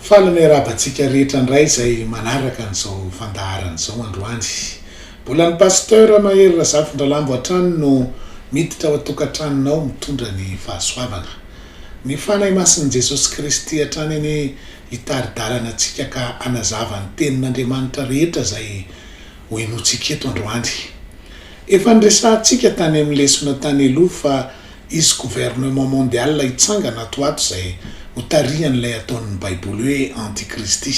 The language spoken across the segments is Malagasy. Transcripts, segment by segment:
Falana rabantsika rehetra indray izay manaraka an'izao fandaharan'izao androany. Mbola ny pasteur Mahery Razafindralambo Atrano no miditra ao atokantranonao mitondra ny fahasoavana. Ny fanahy masin'i Jesosy Kristy hatrany ny hitari-dalana antsika ka hanazava ny tenin'Andriamanitra rehetra izay hoenotsika eto androany. Efa niresahantsika tany amin'ny lesona tany aloha fa izy gouvernement mondial itsangana ato izay hotarihan'ilay ataon'ny Baiboly hoe antikristy.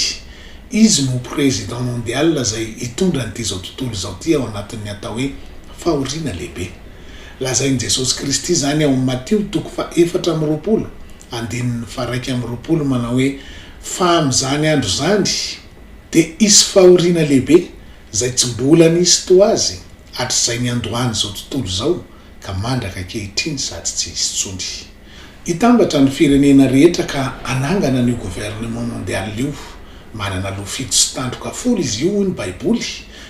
Izy no président mondial izay hitondra ny izao tontolo izao ty ao anatin'ny atao hoe fahoriana lehibe. Lazain'i Jesosy Kristy zany ao amin'ny Mateo 4:20 andininy 1:20 manao hoe fa amin'izany andro zany dia isy fahoriana lehibe izay tsy mbola nisy to azy hatr'izay ny androany izao tontolo izao ka mandraka ankehitriny sady tsy hisy intsony. Hitambatra ny firenena rehetra ka anangana ny gouvernement mondial io. Manana lofito sy tandroka folo izy io ny Baiboly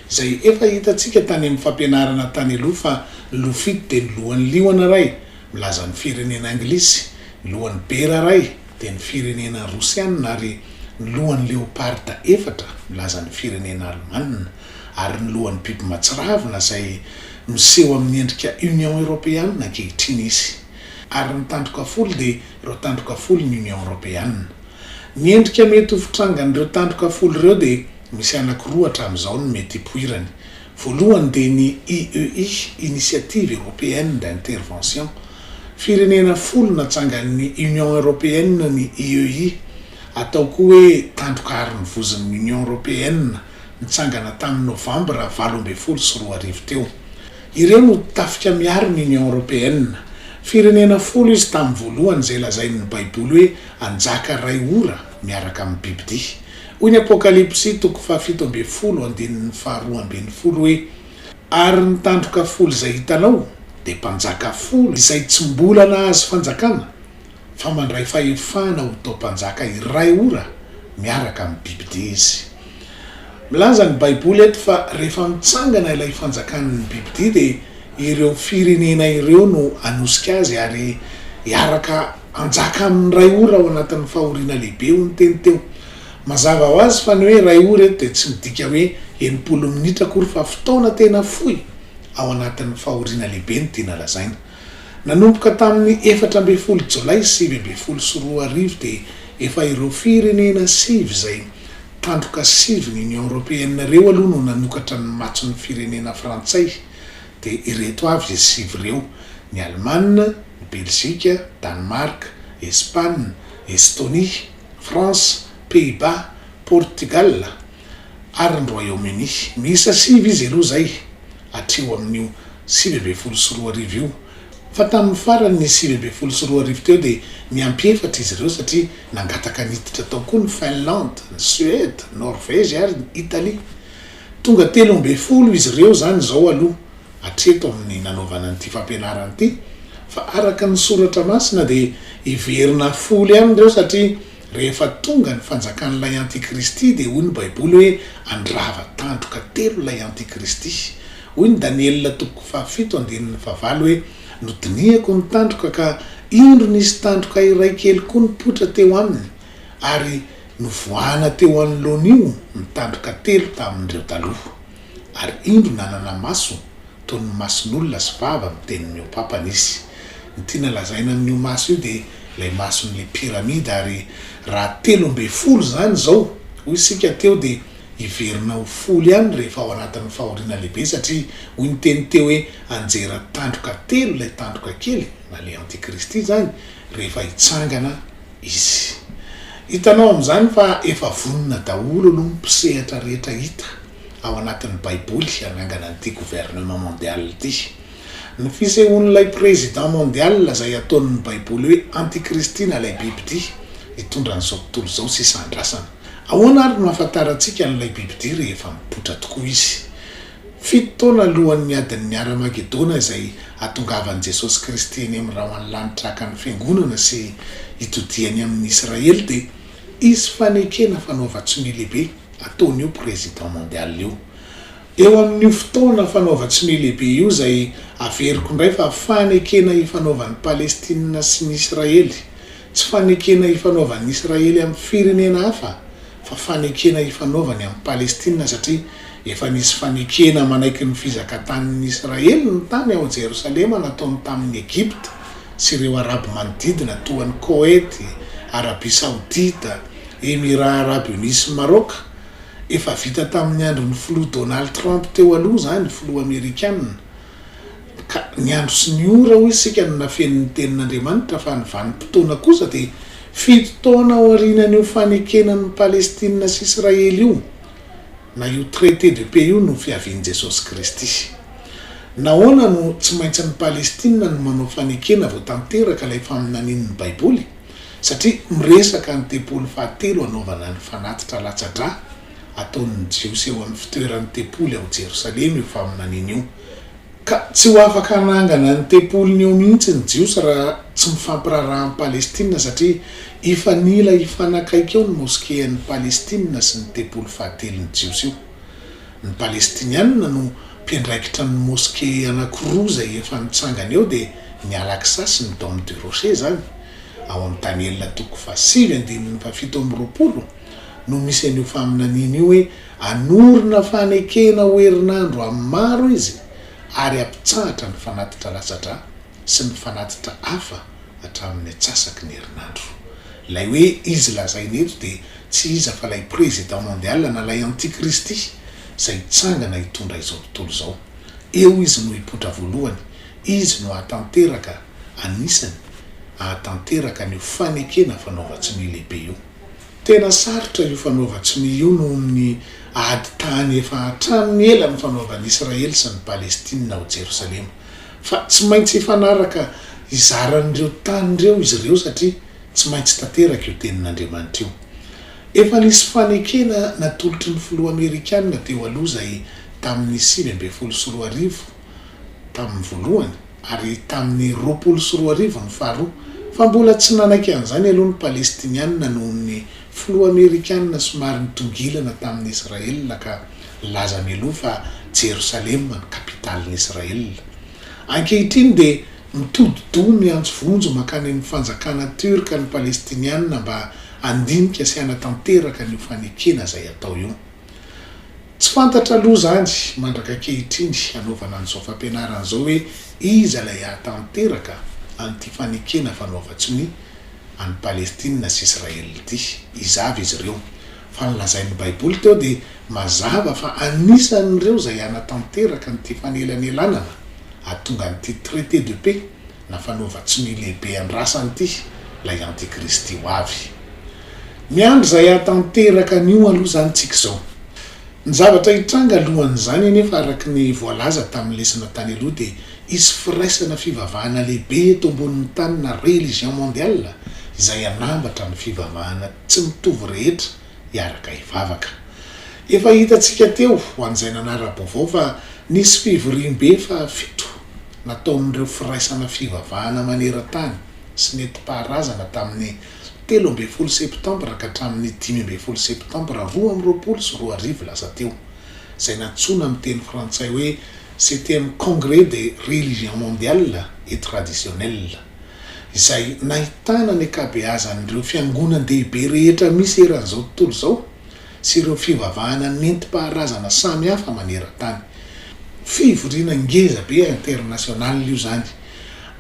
izay efa hitantsika tany amin'ny fampianarana tany aloha fa lofito dia ny lohan'ny liona ray milaza ny firenena anglisy, ny lohan'ny bera ray dia ny firenena rosianina ary ny lohan'ny leoparda 4 milaza ny firenena almanina ary ny lohan'ny biby matsiravina izay miseho amin'ny endrika Union Européenne ankehitriny izy. Ary ny tandroka folo dia ireo tandroka folo ny Union Européenne. Ny endrika mety ho fitrangan'ireo tandroka folo ireo dia misy anankiroa hatramin'izao no mety hipoirany. Voalohany dia ny IEI, Initiative Européenne d'Intervention. Firenena folo natsangan'ny Union Européenne ny IEI, atao koa hoe tandroka ary ny vozon'ny Union Européenne nitsangana tamin'ny Novambra 2024 teo. Ireo no tafika miaro ny Union Européenne. Firenena folo izy tamin'ny voalohany izay lazain'ny Baiboly hoe anjaka ray ora miaraka amin'ny bibidia. Hoy ny Apokalipsy 7:12 andininy 2:20 hoe ary ny tandroka folo izay hitanao dia mpanjaka folo izay tsy mbola nahazo fanjakana fa mandray fahefana ho tao mpanjaka iray ora miaraka amin'ny bibidia izy. Milaza ny Baiboly eto fa rehefa mitsangana ilay fanjakan'ny bibidia dia ireo firenena ireo no anosika azy ary hiaraka anjaka amin'ny ray ora ao anatin'ny fahoriana lehibe ho ny teny teo. Mazava ho azy fa ny hoe ray ora eto dia tsy midika hoe 90 minitra akory fa fotoana tena fohy ao anatin'ny fahoriana lehibe ny tiana lazaina. Nanomboka tamin'ny 14 Jolay 2024 dia efa ireo firenena sivy izay tandroka sivy ny Union Européenne ireo aloha no nanokatra ny matso ny firenena frantsay. Dia ireto avy izy sivy ireo: ny Almanina, ny Belzika, Danemark, Espagne, Estonie, France, Pays-Bas, Portugal ary ny Royaume-Uni. Miisa sivy izy ireo zay hatreo amin'io 2024 io. Fa tamin'ny farany ny 2024 teo dia miampiefatra izy ireo satria nangataka niditra tao koa ny Finlande, ny Suède, Norvège ary ny Italie. Tonga 13 izy ireo zany zao aloha hatreto amin'ny nanaovana an'ity fampianarana ity, fa araka ny soratra masina dia iverina 10 ihany ireo satria rehefa tonga ny fanjakan'ilay antikristy dia hoy ny Baiboly hoe andrava tandroka 3 ilay antikristy. Hoy ny Daniel 7:7 hoe nodinihako ny tandroka ka indro nisy tandroka iray kely koa nipoitra teo aminy ary novoana teo anoloan'io ny tandroka 3 tamin'ireo taloha ary indro nanana maso toy ny mason'olona sy vava miteny miompapana izy. Ny tiana lazaina amin'io maso io dia ilay mason'ilay piramida ary raha 13 zany zao hoy isika teo dia iverina ho 10 ihany rehefa ao anatin'ny fahoriana lehibe satria hoy ny teny teo hoe anjera tandroka 3 ilay tandroka kely na ilay antikristy zany rehefa hitsangana izy. Hitanao amin'izany fa efa vonona daholo aloha mpisehatra rehetra hita ao anatin'ny Baiboly anangana an'ity gouvernement mondial ity. Ny fisehoan'ilay président mondial izay ataon'ny Baiboly hoe antikristy na ilay bibidia hitondra n'izao tontolo izao sy isandrasana. Ahoana ary no mahafantarantsika n'ilay bibidia rehefa mipoitra tokoa izy? 7 taona alohan'ny adin'ny Armagedona izay hatongavan'i Jesosy Kristy eny amin'ny rahoan'ny lanitra haka ny fiangonana sy hitodiany amin'ny Israely dia izy fanekena fanaova-tsonia lehibe ataon'io président mondial io. Eo amin'io fotoana fanaova-tsonia lehibe io izay averiko indray fa fanekena ifanaovan'ny Palestina sy ny Israely tsy fanekena ifanaovan'ny Israely amin'ny firenena hafa fa fanekena ifanaovany amin'ny Palestina satria efa nisy fanekena manaiky ny fizakatan'ny Israely ny tany ao Jerosalema nataony tamin'ny Egypte sy ireo Arabo manodidina toa ny Koweït, Arabia Saoudita, Émirats Arabes Unis sy Maroc. Efa vita tamin'ny andron'ny filoha Donald Trump teo aloha zany filoha Amerikanina. Ka ny andro sy ny ora hoy isika ny nafen'ny tenin'Andriamanitra fa ny vanim-potoana kosa dia 7 taona ao aorianan'io fanekenan'ny Palestina sy Israely io. Na io traité de paix io no fiavian'i Jesosy Kristy. Nahoana no tsy maintsy ny Palestina no manao fanekena vao tanteraka ilay faminanin'ny Baiboly? Satria miresaka ny tempolo fahatelo anaovana ny fanatitra latsa-drà ataon'ny Jiosy eo amin'ny fitoeran'ny tempoly ao Jerosalema io faminanina io. Ka tsy ho afaka hanangana ny tempoliny eo mihitsy ny Jiosy raha tsy mifampiraraha amin'ny Palestina satria efa nila hifanakaiky eo ny moskéan'ny Palestina sy ny tempolo fahatelon'ny Jiosy io. Ny Palestinianina no mpiandraikitra ny moské anankiroa izay efa nitsangana eo dia ny Al-Aqsa sy ny Dôme du Rocher zany ao amin'ny Daniela 7:7 no misy an'io faminanina io hoe anorina fanekena ho herinandro amin'ny maro izy ary ampitsahatra ny fanatitra latsa-drà sy ny fanatitra hafa hatramin'ny atsasaky ny herinandro. Ilay hoe izy lazainy eto dia tsy iza fa ilay président mondial na ilay antikristy izay hitsangana hitondra izao tontolo izao. Eo izy no hipotra voalohany, izy no hahatanteraka anisany hahatanteraka ny fanekena fanaovatsiny lehibe io. Tena sarotra io fanaovatsiny io noho ny ady tany efa hatramin'ny ela ny fanaovan'ny Israely sy ny Palestina ao Jerosalema. Fa tsy maintsy hifanaraka izaran'ireo tanyreo izy ireo satria tsy maintsy tanteraka io tenin'Andriamanitra io. Efa nisy fanekena natolotry ny filoha Amerikanina teo aloha izay tamin'ny 7:24 tamin'ny voalohany ary tamin'ny 20:24 ny faharoa. Fa mbola tsy nanaiky an'izany aloha ny Palestinianina noho ny filoha Amerikanina somary nitongilana tamin'ny Israel ka laza mialoha fa Jerosalema ny kapitalin'ny Israel. Ankehitriny dia mitodi-doha miantso vonjo makany amin'ny fanjakana Turka ny Palestinianina mba andinika sy hanatanteraka ny fanekena izay atao io. Tsy fantatra aloha zany mandraka ankehitriny hanaovana an'izao fampianarana izao hoe iza ilay hatanteraka an'ity fanekena fanaovatsiny any Palestina sy Israel ity. Izavy izy ireo. Fa nilazain'ny Baiboly teo dia mazava fa anisan'ireo izay hanatanteraka n'ity fanelanelanana ahatonga n'ity traité de paix na fanaovatsiny lehibe andrasany ity ilay antikristy ho avy. Ny andro izay hatanteraka an'io aloha zany tsika izao. Ny zavatra hitranga alohan'izany nefa araka ny voalaza tamin'ny lesona tany aloha dia isy firaisana fivavahana lehibe eto ambonin'ny tany na Religion Mondiale izay anambatra ny fivavahana tsy mitovy rehetra hiaraka hivavaka. Efa hitantsika teo ho an'izay nanara-baovao fa nisy fivoriam-be fa 7 nataon'ireo firaisana fivavahana maneran-tany sy nentim-paharazana tamin'ny 13 septambra ka hatramin'ny 15 septambra 2022 lasa teo, izay natsoina amin'ny teny frantsay hoe 7e congrès de Religion Mondiale et traditionnelle, izay nahitana ny ankabeazan'ireo fiangonan-dehibe rehetra misy eran'izao tontolo izao sy ireo fivavahana nentim-paharazana samy hafa maneran-tany. Fivoriana ngeza be international io zany.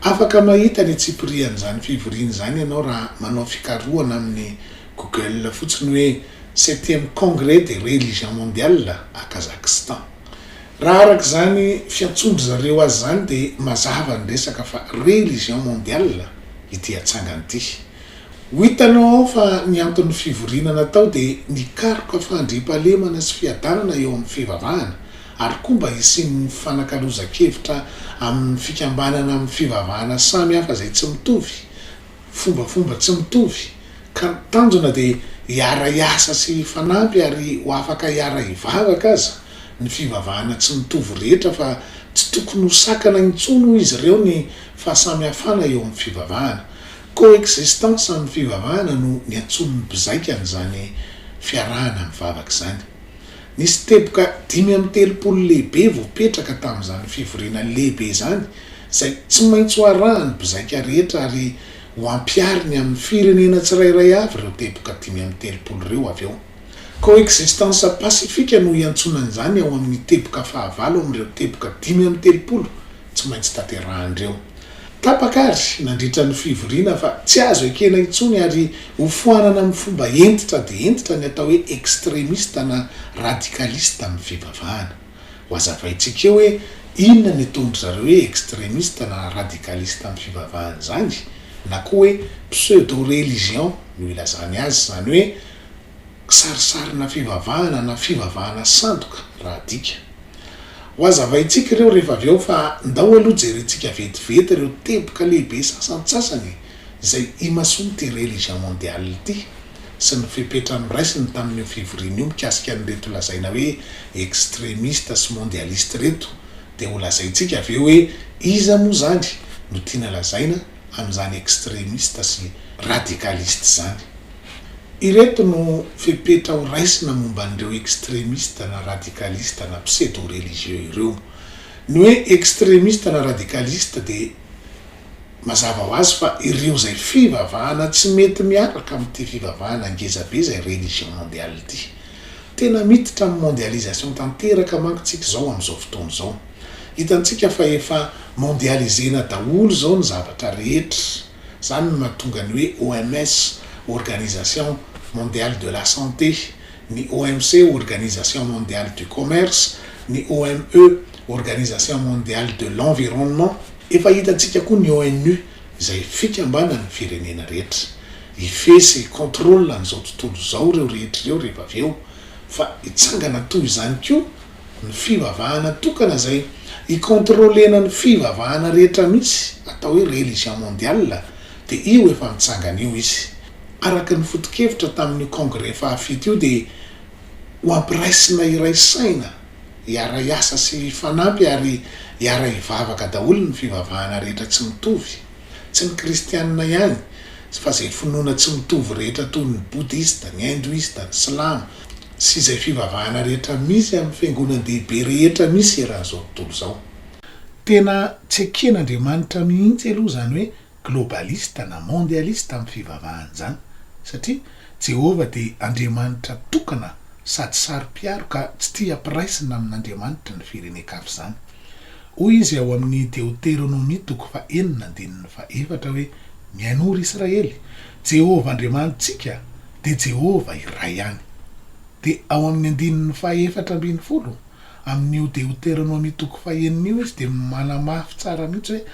Afaka mahita ny tsipirian'izany fivoriana izany ianao raha manao fikarohana amin'ny Google fotsiny hoe 7e congrès de Religion Mondiale à Kazakhstan. Raha araka izany fiantsondro zareo azy zany dia mazava ny resaka fa Religion Mondiale ity hatsangana ity. Ho hitanao ao fa ny anton'ny fivoriana natao dia nikaroka fandriam-pahalemana sy fiadanana eo amin'ny fivavahana ary koa mba hisian'ny fanakalozan-kevitra amin'ny fikambanana amin'ny fivavahana samy hafa izay tsy mitovy, fombafomba tsy mitovy, ka tanjona dia hiara hiasa sy fanampy ary ho afaka hiara hivavaka aza. Ny fivavahana tsy mitovy rehetra fa tsy tokony ho sakana intsony izy ireo ny fahasamihafana eo amin'ny fivavahana. Coexistence amin'ny fivavahana no ny antson'ny mpizaika an'izany fiarahana mivavaka izany. Nisy teboka 530 lehibe voapetraka tamin'izany fivoriana lehibe izany, izay tsy maintsy ho arahan'ny mpizaika rehetra ary ho ampiariny amin'ny firenena tsirairay avy ireo teboka 530 ireo avy eo. Coexistence pacifique no iantsonan'izany ao amin'ny teboka 9 amin'ireo teboka 530 tsy maintsy taterahan'ireo. Tapakary nandritra ny fivoriana fa tsy azo ekena intsony ary hofoanana amin'ny fomba entitra dia entitra ny atao hoe extremiste na radicaliste amin'ny fivavahana. Ho azavaintsika eo hoe inona ny atondry zareo hoe extremiste na radicaliste amin'ny fivavahana zany, na koa hoe pseudo religion no ilazany azy, zany hoe kisarisarina fivavahana na fivavahana sandoka raha dika. Ho azavaintsika ireo rehefa avy eo fa ndao aloha jerentsika vetivety ireo teboka lehibe sasantsasany izay imasoa ty Religion Mondiale ity sy ny fepetra miraisiny tamin'ny fivoriana io mikasika an'ireto lazaina hoe extremiste sy mondialiste reto. Dia ho lazaintsika avy eo hoe iza moa zany no tiana lazaina amin'izany extremiste sy radicaliste zany. Ireto no fepetra ho raisina momba an'ireo extremiste na radicaliste na pseudo religieux ireo. Ny hoe extremiste na radicaliste dia mazava ho azy fa ireo zay fivavahana tsy mety miaraka amin'ity fivavahana ngezabe zay Religion Mondiale ity. Tena miditra amin'ny mondialisation tanteraka manko tsika zao amin'izao fotoana zao. Hitantsika fa efa mondialisena daholo zao ny zavatra rehetra. Zany no mahatonga ny hoe OMS, Organisation Mondiale de la Santé, ny OMC, Organisation Mondiale du Commerce, ny OME, Organisation Mondiale de l'Environnement, efa hitantsika koa ny ONU izay fikambana ny firenena rehetra. Ifesy contrôle an'izao tontolo zao ireo rehetra ireo rehefa avy eo fa hitsangana toy izany koa ny fivavahana tokana zay ikontrôlena ny fivavahana rehetra misy atao hoe Religion Mondiale dia io efa mitsangana io izy. Araka ny foto-kevitra tamin'ny congrès fahafito io dia ho ampiraisina iray saina hiara hiasa sy fanampy ary hiara hivavaka daholo ny fivavahana rehetra tsy mitovy, tsy ny kristianina ihany fa zay finoana tsy mitovy rehetra toy ny boudiste, ny hindoiste, ny silamo sy izay fivavahana rehetra misy amin'ny fiangonan-dehibe rehetra misy raha zao tontolo zao. Tena tsy eken'Andriamanitra mihitsy aloha zany hoe globaliste na mondialiste amin'ny fivavahana zany, satria Jehova dia Andriamanitra tokana sady saro-piaro ka tsy tia ampiraisina amin'Andriamanitra ny firenen-kafa zany. Hoy izy ao amin'ny Deutéronomie 9:4 hoe mianoro Israely, Jehova Andriamanitsika dia Jehova iray ihany. Dia ao amin'ny 5:40 amin'io Deutéronomie 9:1 izy dia manamafy tsara mihitsy hoe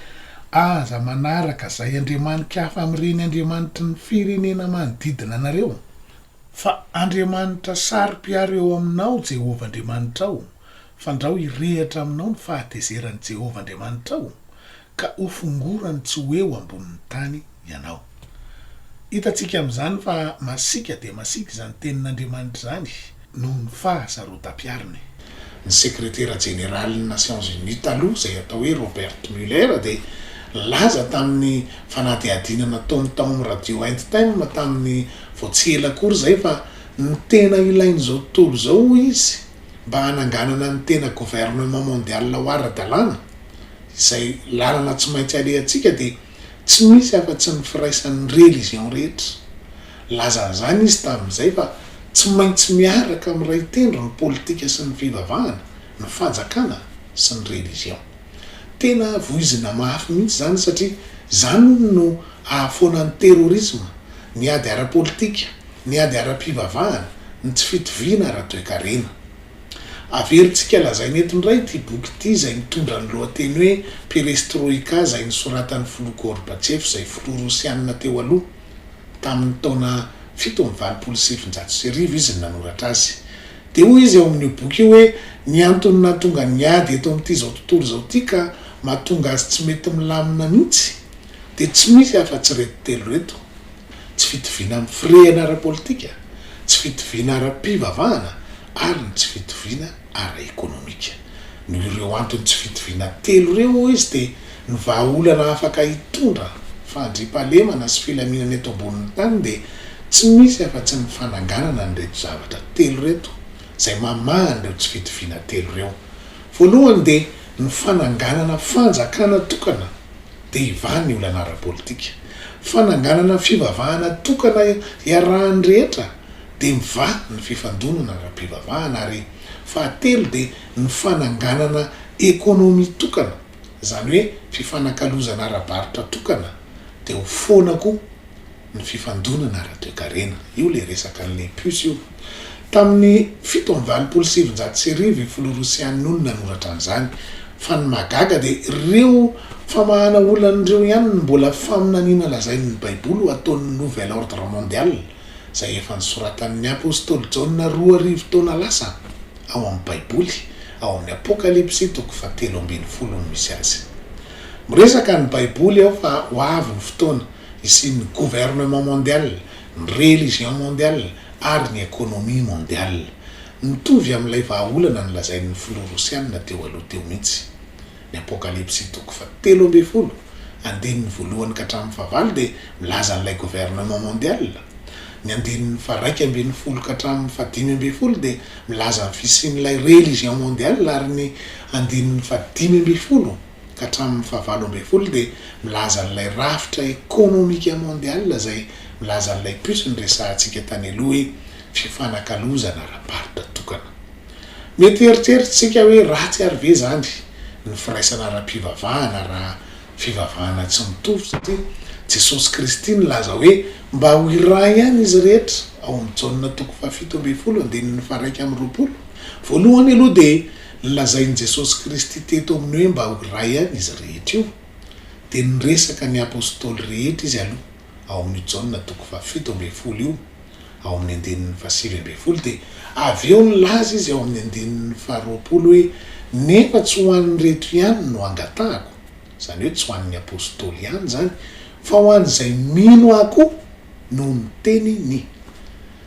aza manaraka zay andriamanin-kafa amin'ireny andriamanitra ny firenena manodidina anareo. Fa andriamanitra saro-piaro eo aminao Jehova Andriamanitrao, fandrao hirehatra aminao ny fahatezeran'i Jehova Andriamanitrao ka ho fongorany tsy ho eo ambonin'ny tany ianao. Hitantsika amin'izany fa masika dia masika izany tenin'Andriamanitra zany noho ny fahasarotam-piariny. Ny sekretera jeneralin'ny Nations Unies taloha izay atao hoe Robert Mueller dia laza tamin'ny fanadihadiana nataony tao amin'ny radio End-Time tamin'ny voatsy ela kory zay fa ny tena ilain'izao tontolo zao izy mba hananganana ny tena gouvernement mondial ho ara-dalàna izay lalana tsy maintsy alehantsika dia tsy misy afa-tsy ny firaisan'ny religion rehetra. Lazan'izany izy tamin'izay fa tsy maintsy miaraka amin'ray tendro ny politika sy ny fivavahana, ny fanjakana sy ny religion. Tena voizina mafy mihitsy zany satria zany no ahafoanan'ny terrorisme, ny ady ara-politika, ny ady ara-pivavahana, ny tsy fitoviana ara-toe-karena. Averintsika lazaina eto indray ity boky ity izay mitondra ny lohateny hoe perestroïka izay nisoratan'ny filoha Gorbatchev izay filoha rosianina teo aloha tamin'ny taona 1779 izy nanoratra azy. Dia hoy izy ao amin'io boky io hoe ny antony nahatonga ny ady eto amin'ity zao tontolo zao ity ka mahatonga azy tsy mety milamina mihitsy dia tsy misy afa-tsy reto telo reto: tsy fitoviana amin'ny firehana ara-politika, tsy fitoviana ara-pivavahana ary ny tsy fitoviana ara-ekonomika. No ireo antony tsy fitoviana telo ireo izy dia ny vahaolana afaka hitondra fandriam-pahalemana sy filaminana eto ambonin'ny tany dia tsy misy afa-tsy ny fananganana nyreto zavatra telo reto izay mamaha ireo tsy fitoviana telo ireo. Voalohany dia ny fananganana fanjakana tokana dia ivany ny olana ara-politika. fananganana fivavahana tokana iarahany rehetra de miva ny fifandonana ara-pivavahana ary fahatelo de ny fananganana ekonomia tokana zany hoe fifanakalozana ara-baritra tokana de ho foana koa ny fifandonana ara-toekarena. Io le resaka an'le pius io tamin'ny 7:7 filorosian'olona noratra an'izany fa ny magaga de ireo famahana olan'ireo ihany mbola faminaniana lazain'ny baiboly ataon'ny nouvel ordre mondial zay efa nisoratan'ny apôstôly Jauna 2 taona lasa ao amin'ny baiboly ao amin'ny apokalipsy 7:10 no misy azy. Miresaka ny baiboly ao fa ho avy ny fotoana isin'ny gouvernement mondial, ny religion mondiale ary ny économie mondiale. Mitovy amin'ilay vahaolana ny lazain'ny filorosianina teo aloha teo mihitsy. Ny apokalipsy 7:10 andinin'ny voalohany ka hatramin'ny fahavalo de milaza an'ilay gouvernement mondial. Ny andinin'ny 1:20 ka hatramin'ny 5:10 de milaza ny fisian'ilay religion mondiale ary ny andinin'ny 5:10 ka hatramin'ny 9:20 de milaza an'ilay rafitra ekonomika mondiale zay milaza an'ilay pius ny resahantsika tany aloha hoe fifanakalozana ara-baritra tokana. Mety eritrerititsika hoe ratsy ary ve zany ny firaisana ara-pivavahana raha fivavahana tsy mitovy satria Jesosy Kristy nilaza hoe mba ho iray ihany izy rehetra ao amin'ny Jauna 7:20. Voalohany aloha de nilazain'i Jesosy Kristy teto amin'ny hoe mba ho iray ihany izy rehetra io de niresaka ny apôstôly rehetra izy aloha ao amin'ny Jauna 7:20 io ao amin'ny andinin'ny 9:20 de avy eo nilaza izy ao amin'ny andinin'ny 20 hoe nefa tsy ho an'ny reto ihany no angatahako, zany hoe tsy ho an'ny apôstôly ihany zany fa ho an'izay mino ako no ny teniny.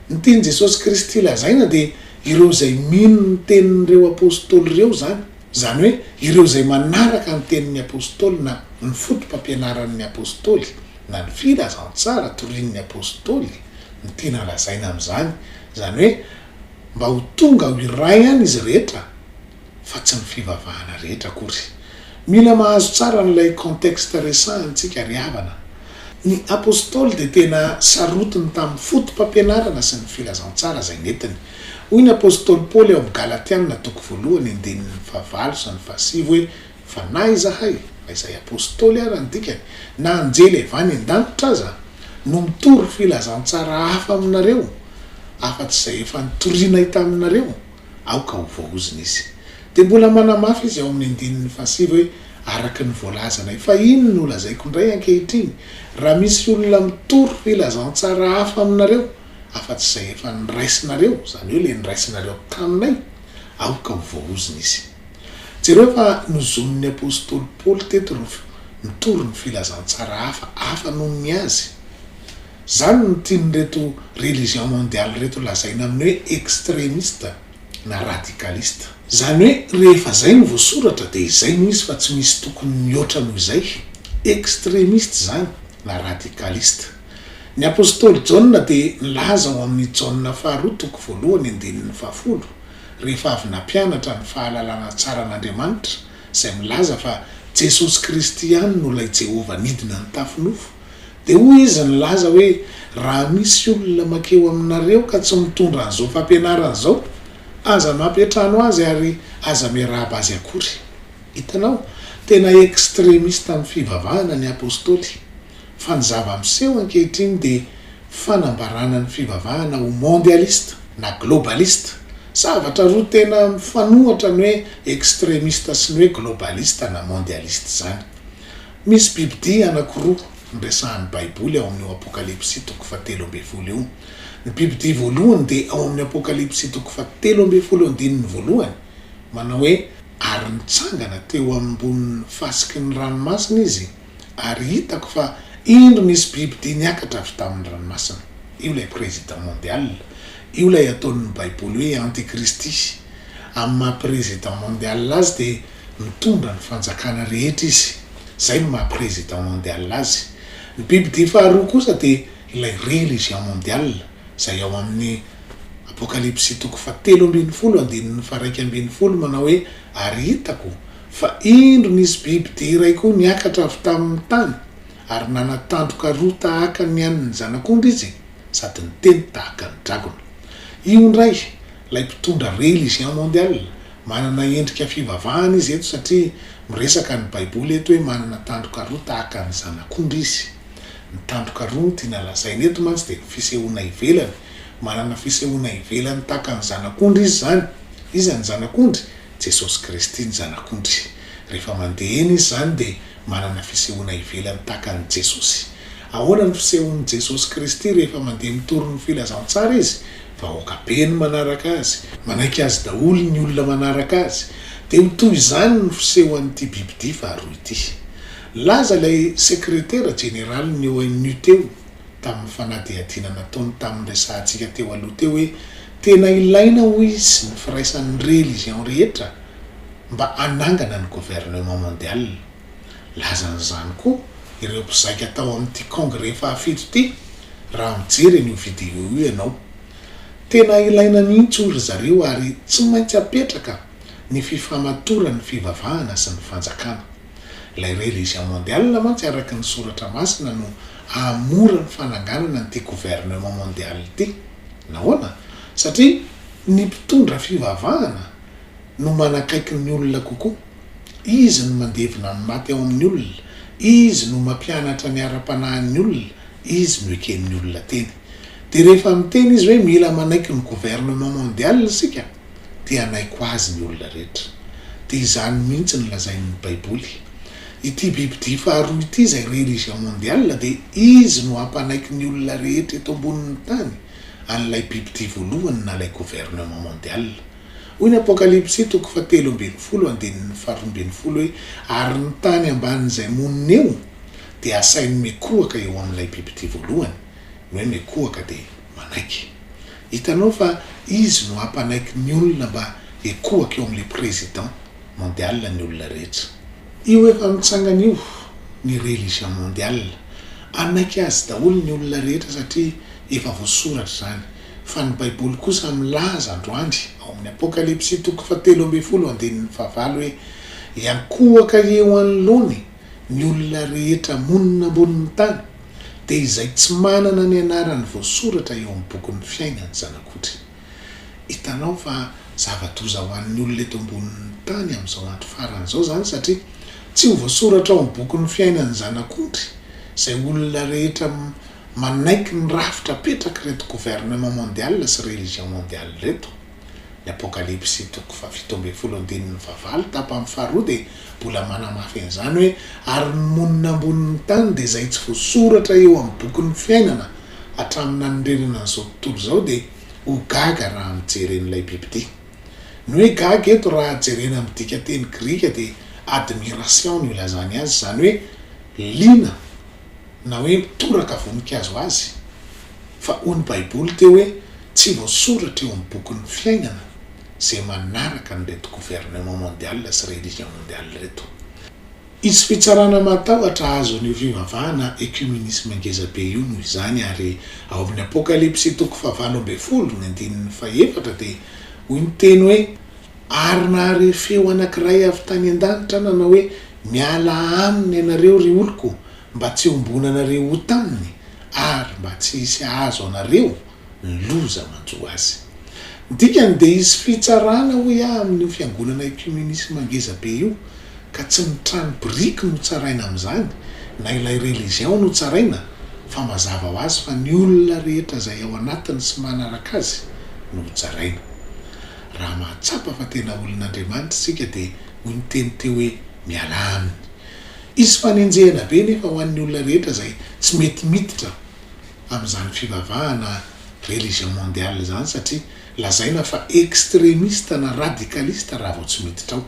Ny teny Jesosy Kristy lazaina de ireo zay mino ny tenin'ireo apôstôly ireo zany hoe ireo zay manaraka ny tenin'ny apôstôly na ny fotom-pampianaran'ny apôstôly na ny filazantsara torian'ny apôstôly ny tena lazaina amin'izany zany hoe mba ho tonga ho iray ihany izy rehetra fa tsy ny fivavahana rehetra akory. Mila mahazo tsara n'ilay contexte resahantsika ry havana. Ny apôstôly de tena sarotiny tamin'ny fotom-pampianarana sy ny filazantsara zay netiny. Hoy ny apôstôly Paoly ao amin'ny Galatianina 1:9 sy 7 hoe fa na izahay fa izay apôstôly ara ny dikany na anjely avany an-danitra aza no mitory filazantsara hafa aminareo afa-tsy izay efa nitoriana hitaminareo aoka ho voahozina izy. De mbola manamafy izy ao amin'ny andinin'ny 7 hoe araka ny voalazanay fa ino no lazaiko indray ankehitriny raha misy olona mitory filazantsara hafa aminareo afa-tsy izay efa niraisinareo, zany hoe le niraisinareo taminay aoka ho voahozina izy. Jereo fa nozon'ny apôstôly Paoly teto mitory ny filazantsara hafa noho ny azy. Zany no tianyreto religion mondiale reto lazaina amin'ny hoe extremiste na radicaliste. Zany hoe rehefa zay no voasoratra de izay no izy fa tsy misy tokony mihoatra noho izay. Extremiste zany na radicaliste. Ny apôstôly Jauna de nilaza ao amin'ny Jauna 2:1 rehefa avy nampianatra ny fahalalana tsara an'Andriamanitra izay milaza fa Jesosy Kristy ihany no ilay Jehova nidina ny tafinofo. De hoy izy nilaza hoe raha misy olona makeo aminareo ka tsy mitondra an'izao fampianarana zao aza mampiatrano azy ary aza miarahaba azy akory. Hitanao tena extremiste amin'ny fivavahana ny apôstôly. Fa ny zava-miseho ankehitriny de fanambarana ny fivavahana ho mondialiste na globaliste. Zavatra roa tena mifanohatra ny hoe extremiste sy ny hoe globaliste na mondialiste zany. Misy bibidia anankiroa niresahan'ny baiboly ao amin'ny apokalipsy 7:10 io. Ny bibidia voalohany de ao amin'ny apokalipsy 7:10 manao hoe ary nitsangana teo ambonin'ny fasiky ny ranomasina izy ary hitako fa indro nisy bibidia niakatra avy tamin'ny ranomasina. Io lay président mondial, io lay ataon'ny baiboly hoe antikristy. Amin'ny maha-président mondial azy de mitondra ny fanjakana rehetra izy. Zay no maha-président mondial azy. Ny bibidia faharoa kosa de ilay religion mondiale zay ao amin'ny apokalipsy 7:10 manao hoe ary hitako fa indro nisy bibidia iray koa niakatra avy tamin'ny tany ary nanatandroka roa tahaka ny an'ny zanak'ondry izy sady ny teny tahaka ny dragona. Io indray lay mpitondra Religion Mondiale manana endrika fivavahana izy eto satria miresaka ny baiboly eto hoe manana tandroka roa tahaka ny zanak'ondry izy. Ny tandroka roa tiana lazainy eto mantsy dia fisehoana ivelany, manana fisehoana ivelany tahaka ny zanak'ondry izy zany. Izy ny zanak'ondry, Jesosy Kristy ny zanak'ondry. Rehefa mandeha eny izy zany dia manana fisehoana ivelany tahaka ny Jesosy. Ahoana ny fisehoan'i Jesosy Kristy rehefa mandeha mitoro ny filazantsara izy? Vahoaka be ny manaraka azy, manaiky azy daholo ny olona manaraka azy. Dia mitoy izany ny fisehoan'ity bibidia faharoa ity. Laza lay sekretera jeneraly ny ONU teo tamin'ny fanadihadiana nataony tamin'ny resahantsika teo aloha teo hoe tena ilaina hoy izy ny firaisan'ny religion rehetra mba anangana ny gouvernement mondial. Lazan'izany koa ireo mpizaika tao amin'ity congrès fahafito ity raha mijery an'io video io ianao. Tena ilaina mihitsy ory zareo ary tsy maintsy apetraka ny fifamatora ny fivavahana sy ny fanjakana. Ilay Religion Mondiale mantsy araka ny soratra masina no amora ny fananganana n'ity gouvernement mondial ity. Nahoana? Satria ny mpitondra fivavahana no manakaiky ny olona kokoa. Izy no mandevina ny maty ao amin'ny olona, izy no mampianatra ny ara-panahin'ny olona, izy no eken'ny olona teny. Dia rehefa miteny izy hoe mila manaiky ny gouvernement mondial isika, dia anaiko azy ny olona rehetra. Dia izany mihitsy ny lazain'ny baiboly. Ity bibidia faharoa ity izay Religion Mondiale dia izy no hampanaiky ny olona rehetra eto ambonin'ny tany an'ilay bibidia voalohany na ilay gouvernement mondial. Hoy ny Apokalipsy 3:12 hoe ary ny tany ambanin'izay monina eo dia asainy mekohaka eo amin'ilay bibidia voalohany. Hoe mekohaka dia manaiky. Hitanao fa izy no hampanaiky ny olona mba ekohaka eo amin'ilay président mondial ny olona rehetra. Io efa mitsangana io ny Religion Mondiale. Anaiky azy daholo ny olona rehetra satria efa voasoratra zany. Fa ny baiboly kosa milaza androany ao amin'ny Apokalipsy 3:15 hoe iakohaka eo anoloany ny olona rehetra monina ambonin'ny tany dia izay tsy manana ny anarany voasoratra eo amin'ny bokin'ny fiainany zanak'ondry. Hitanao fa zava-doza ho an'ny olona eto ambonin'ny tany amin'izao andro farany izao zany satria tsy ho voasoratra ao amin'ny bokin'ny fiainany zanak'ondry izay olona rehetra manaiky ny rafitra petraka reto gouvernement mondial sy Religion Mondiale reto. Ny Apokalipsy 7:15 tapany faharoa dia mbola manamafy an'izany hoe ary ny monina ambonin'ny tany dia izay tsy voasoratra eo amin'ny bokin'ny fiainana hatramin'ny nanorenana an'izao tontolo izao dia ho gaga raha mijery an'ilay bibidia. Ny hoe gaga eto raha jerena amin'ny dika teny grika dia admiration no ilazany azy, zany hoe lina na hoe mitoraka voninkazo azy. Fa hoy ny baiboly teo hoe tsy voasoratra eo amin'ny bokin'ny fiainana izay manaraka ny reto gouvernement mondial sy Religion Mondiale reto. Izy fitsarana matahotra azo ny fivavahana ecumenisme ngezabe io no izany ary ao amin'ny Apokalipsy 7:4 dia hoy ny teny hoe ary nahare feo anankiray avy tany an-danitra nanao hoe miala aminy ianareo ry oloko mba tsy hombona anareo ho taminy ary mba tsy hisy azo anareo ny loza manjo azy. Dikany dia izy fitsarana hoe amin'ny fiangonana ecumenisme ngezabe io ka tsy mitrano biriky no tsaraina amin'izany na ilay religion no tsaraina fa mazava ho azy fa ny olona rehetra izay ao anatiny sy manaraka azy no tsaraina. Raha mahatsapa fa tena olon'Andriamanitra isika dia hoy ny teny teo hoe miala aminy. Izy fanenjehana be nefa ho an'ny olona rehetra izay tsy mety miditra amin'izany fivavahana Religion Mondiale zany satria lazaina fa extremiste na radicaliste raha vao tsy miditra ao.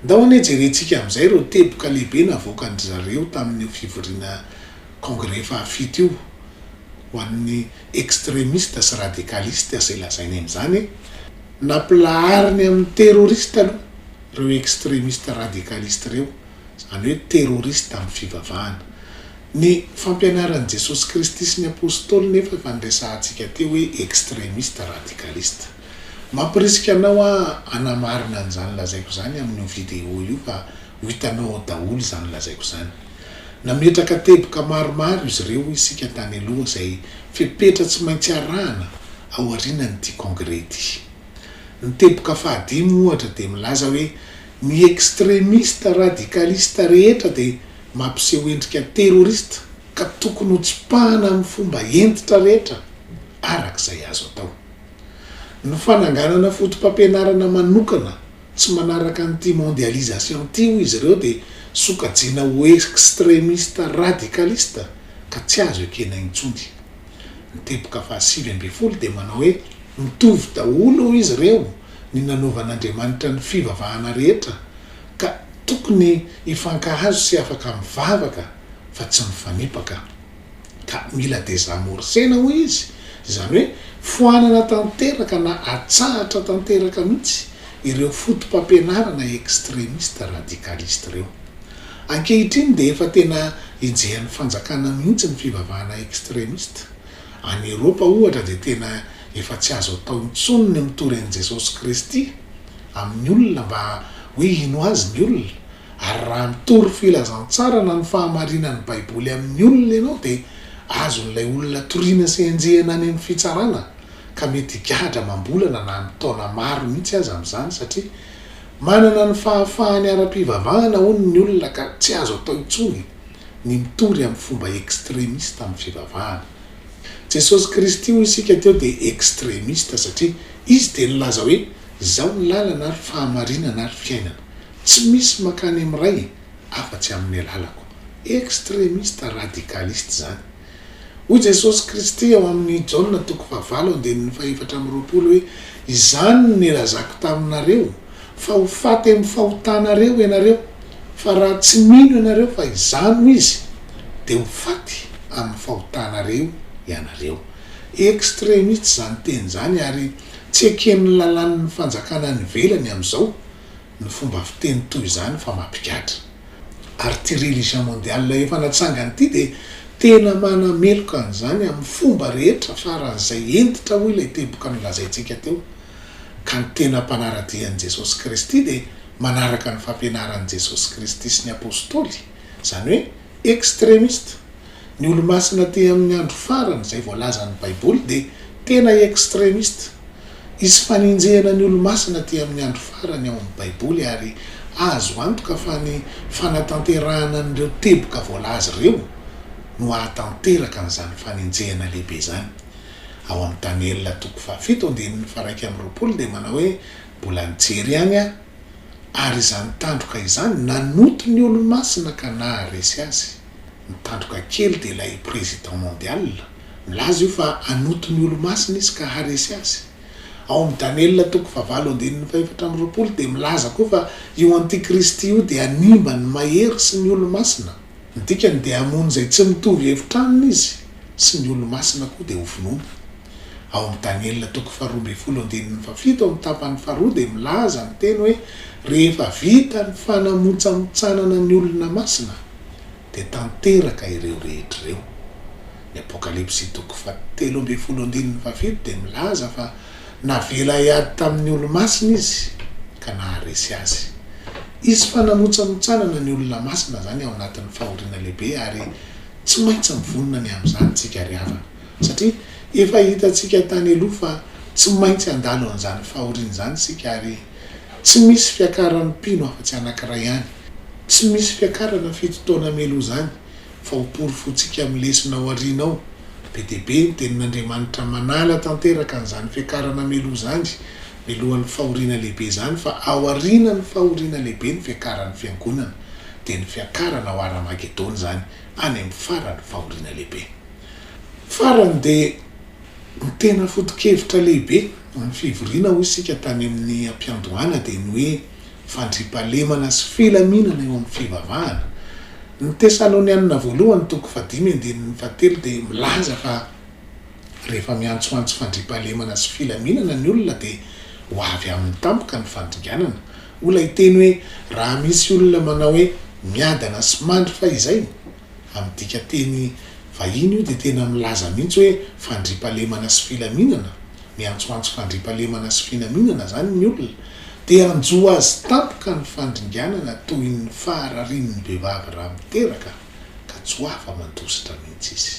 Ndao anie jerentsika amin'izay ireo teboka lehibe navoakany zareo tamin'ny fivoriana congrès fahafito io ho an'ny extremiste sy radicaliste izay lazainy amin'izany nampilahariny amin'ny terroriste aloha ireo extremiste radicaliste ireo, zany hoe terroriste amin'ny fivavahana. Ny fampianaran'i Jesosy Kristy sy ny apôstôly nefa efa niresahantsika teo hoe extremiste radicaliste. Mampirisika anao anamarina an'izany lazaiko zany amin'ny video io fa ho hitanao daholo zany lazaiko zany. nametraka teboka maromaro izy ireo isika tany aloha zay fepetra tsy maintsy arahana ao arinan'ity congrès. Ny teboka fahadimy ohatra de milaza hoe ny extremiste radicaliste rehetra de mampiseho endrika terroriste ka tokony ho tsipahana amin'ny fomba entitra rehetra arak'izay azo atao. Ny fananganana fotom-pampianarana manokana tsy manaraka an'ity mondialisation ty ho izy ireo de sokajiana ho extremiste radicaliste ka tsy azo ekena intsony. Ny teboka fahasivy amby folo de manao hoe mitovy daholo izy ireo ny nanaovan'Andriamanitra ny fivavahana rehetra ka tokony ifankahazo sy afaka mivavaka fa tsy mifanipaka ka mila desamorsena ho izy, izany hoe foanana tanteraka na atsahatra tanteraka mihitsy ireo fotom-pampianarana extremiste radicaliste ireo. Ankehitriny de efa tena ijehan'ny fanjakana mihitsy ny fivavahana extremiste. Any Eropa ohatra de tena efa tsy azo atao intsony ny mitory an'i Jesosy Kristy amin'ny olona mba hoe ino azy ny olona, ary raha mitory filazantsara na ny fahamarinan'ny Baiboly amin'ny olona ianao de azon'ilay olona toriana sy enjehana any amin'ny fitsarana ka mety higahatra mambolana na amin'ny taona maro mihitsy aza amin'izany satria manana ny fahafahany ara-pivavahana hono ny olona ka tsy azo atao intsony ny mitory amin'ny fomba extremiste amin'ny fivavahana. Jesosy Kristy ho isika teo de extremiste satria izy de nilaza hoe zao ny lalana ary fahamarinana ary fiainana, tsy misy makany amin'ray afa-tsy amin'ny lalako. Extremiste radicaliste zany. Hoy Jesosy Kristy ao amin'ny Jaona 7:24 hoe izany ny lazako taminareo fa ho faty amin'ny fahotanareo ianareo, fa raha tsy mino ianareo fa izany ho izy de ho faty amin'ny fahotanareo ianareo. Extremiste zany teny zany ary tsy eken'ny lalan'ny fanjakana ny velany amin'izao ny fomba fiteny toy izany fa mampikatra. Ary ty Religion Mondiale efa natsangany ity de tena manameloka an'izany amin'ny fomba rehetra faran'izay entitra ho ilay teboka nolazaintsika teo. Ka ny tena mpanaradian'i Jesosy Kristy de manaraka ny fampianaran'i Jesosy Kristy sy ny apôstôly, zany hoe extremiste. Ny olo-masina te amin'ny andro farany zay voalazan'ny Baiboly de tena extremiste. Izy faninjehana ny olo-masina te amin'ny andro farany ao amin'ny Baiboly ary azo antoka fa ny fanatanterahana n'ireo teboka voalaza ireo no ahatanteraka n'izany faninjehana lehibe zany. Ao amin'ny Daniel 7:1-9 de manao hoe mbola nijery any a ary izany tandroka izany nanoto ny olo-masina ka naharesy azy. Ny tandroka kely de ilay président mondial milaza io fa anoto ny olo-masina izy ka haresy azy. Ao amin'ny Daniel 7:4 de milaza koa fa io antikristy io de animba ny mahery sy ny olo-masina. Ny dikany de hamono zay tsy mitovy hevitranony izy sy ny olo-masina koa de ho vonoina. Ao amin'ny Daniel 12:7 amin'ny tapany faharoa de milaza ny teny hoe rehefa vita ny fanamotsamotsanana ny olona masina de tanteraka ireo rehetra ireo. Ny Apokalipsy 3:7 de milaza fa navela iady tamin'ny olo-masina izy ka naharesy azy. Izy fanamotsamotsanana ny olona masina zany ao anatin'ny fahoriana lehibe ary tsy maintsy mivonona ny amin'izany tsika riavana satria efa hitantsika tany aloha fa tsy maintsy andalo an'izany fahoriana zany sika ary tsy misy fiakaran'ny mpino afa-tsy anankiray ihany. Tsy misy fiakarana fitotoana melo zany fa hopory fotsika amin'ny lesona ao aoriana ao. Be dia be ny tenin'Andriamanitra manala tanteraka an'izany fiakarana melo zany milohan'ny fahoriana lehibe zany fa ao aorianan'ny fahoriana lehibe ny fiakaran'ny fiangonana de ny fiakarana ao Armagedona zany any amin'ny farany fahoriana lehibe. Farany de ny tena foto-kevitra lehibe ny fivoriana ho isika tany amin'ny ampiandohana de ny hoe fandriampahalemana sy filaminana eo amin'ny fivavahana. Ny Tesalonianina 1:5-7 de milaza fa rehefa miantsoantso fandriampahalemana sy filaminana ny olona de ho avy amin'ny tampoka ny fandringanana. Ola hiteny hoe raha misy olona manao hoe miadana sy mandry fa izay amin'ny dika teny vahiny io de tena milaza mihitsy hoe fandriampahalemana sy filaminana, miantsoantso fandriampahalemana sy filaminana zany ny olona de anjo azy tampoka ny fandringanana toy ny fahararian'ny vehivavy raha miteraka ka tsy ho afa mandositra mihitsy izy.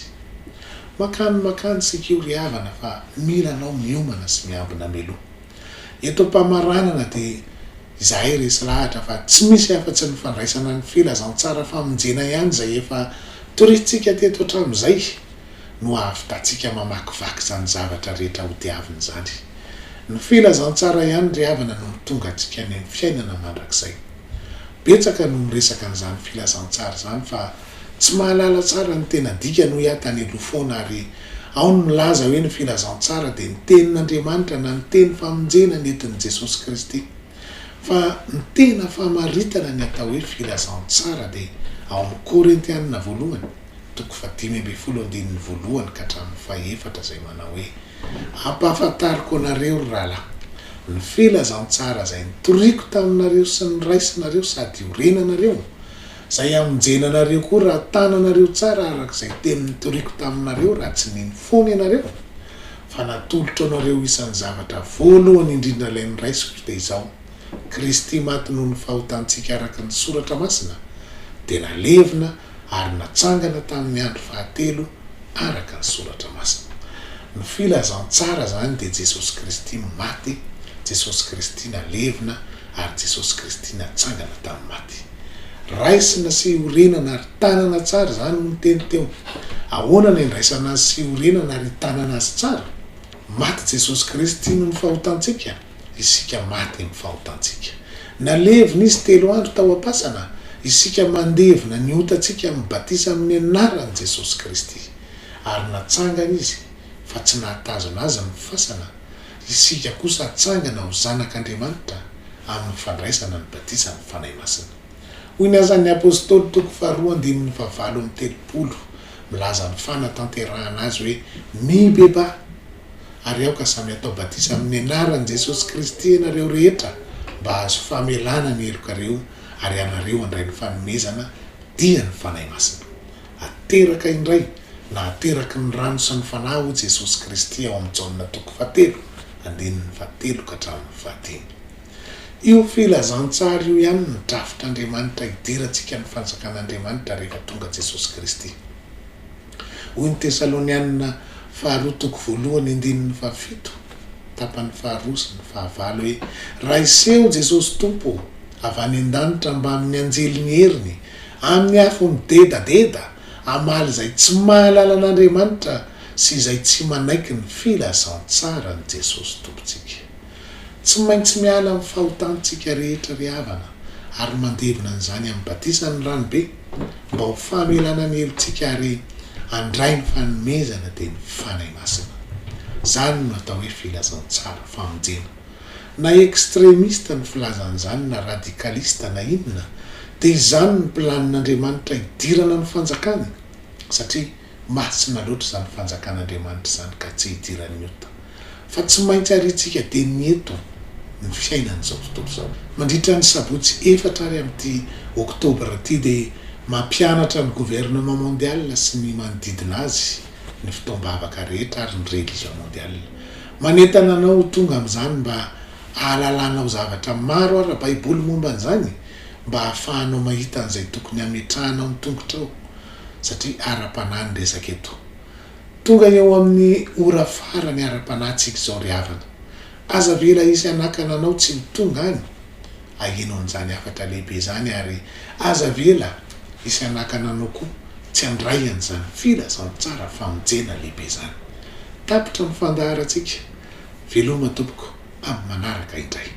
Makany sika io ry havana fa mila anao miomana sy miambina meloha. Eto am-pamaranana dia izahay resy lahatra fa tsy misy afa-tsy ny fandraisana ny filazantsara famonjena ihany izay efa torisitsika teto hatramin'izay no ahavitantsika mamakivaky izany zavatra rehetra ho diavina izany. Ny filazantsara ihany ry havana no tonga antsika any amin'ny fiainana mandrakizay. Betsaka no miresaka an'izany filazantsara izany fa tsy mahalala tsara ny tena dika no hiata ny aloha foana ary ao ny milaza hoe ny filazantsara dia ny tenin'Andriamanitra na ny teny famonjena nentin'i Jesosy Kristy. Fa ny tena famaritana ny atao hoe filazantsara dia ao amin'ny Korintianina voalohany 5:1 ka hatramin'ny 4 izay manao hoe ampahafantariko anareo ry rahalahy ny filazantsara izay nitoriako taminareo sy ny raisinareo sady orenanareo izay amonjenanareo koa raha tananareo tsara arak'izay teny nitoriako taminareo raha tsy niny foana ianareo fa natolotra anareo isan'ny zavatra voalohany indrindra ilay ny raisiko dia izao Kristy maty noho ny fahotantsika araka ny soratra masina dia nalevina ary natsangana tamin'ny andro fahatelo araka ny soratra masina. Ny filazantsara zany dia Jesosy Kristy maty, Jesosy Kristy nalevina ary Jesosy Kristy natsangana tamin'ny maty. Raisina sy orenana ary tanana tsara zany no teny teo. Ahoana ny andraisana azy sy orenana ary tanana azy tsara? Maty Jesosy Kristy noho ny fahotantsika, isika maty amin'ny fahotantsika. Nalevina izy 3 andro tao am-pasana, isika mandevina ny otantsika mibatisa amin'ny anaran'i Jesosy Kristy. Ary natsangana izy, fa tsy nahatazona azy ny fasana, isika kosa atsangana ho zanak'Andriamanitra amin'ny fandraisana ny batisa ny fanahy masina. Hoy ny azan'ny apôstôly 2:9-30 milaza ny fanatanterahana azy hoe mibeba ary aoka samy atao batisa amin'ny anaran'i Jesosy Kristy ianareo rehetra mba hazo famelana ny helokareo ary anareo andray ny fanomezana dia ny fanahy masina. Ateraka indray na ateraky ny rano sy ny fanahy ho Jesosy Kristy ao amin'ny Jaona 7:7 ka hatramin'ny 10. Io filazantsara io ihany ny drafitr'Andriamanitra hidirantsika ny fanjakan'Andriamanitra rehefa tonga Jesosy Kristy. Hoy ny Tesalonianina 2:1-7 tapany 2 sy ny 9 hoe raha iseho Jesosy Tompo avy any an-danitra mba amin'ny anjeliny heriny amin'ny afo midedadeda amaly izay tsy mahalala an'Andriamanitra sy izay tsy manaiky ny filazantsara ny Jesosy Tompontsika. Tsy maintsy miala amin'ny fahotantsika rehetra ry havana ary mandevina an'izany amin'ny batisany ranobe mba ho famelana ny helontsika ary andray ny fanomezana dia ny fanahy masina. Zany no atao hoe filazantsara famonjena. Na extremiste ny filazan'izany na radicaliste na inona dia izany ny planin'Andriamanitra hidirana ny fanjakany satria masina loatra izany fanjakan'Andriamanitra izany ka tsy hidirany ota. Fa tsy maintsy aritsika dia ny eto ny fiainan'izao tontolo izao. Mandritra ny sabotsy 4 ary amin'ity oktobra ity dia mampianatra ny gouvernement mondial sy ny manodidina azy ny fitoam-bavaka rehetra ary ny Religion Mondiale. Manentana anao tonga amin'izany mba ahalalanao zavatra maro ara-baiboly momba an'izany mba hahafahanao mahita an'izay tokony hametrahanao ny tongotrao satria ara-panahy ny resaka eto. Tonga eo amin'ny ora farany ara-panahintsika izao ry havana. Aza vela isy anakana anao tsy mitonga any, ahenao an'izany afatra lehibe izany ary aza vela isy anakana anao koa tsy andray an'izany filazantsara famonjena lehibe izany. Tapitra ny fandaharantsika, veloma tompoko amin'ny manaraka indray.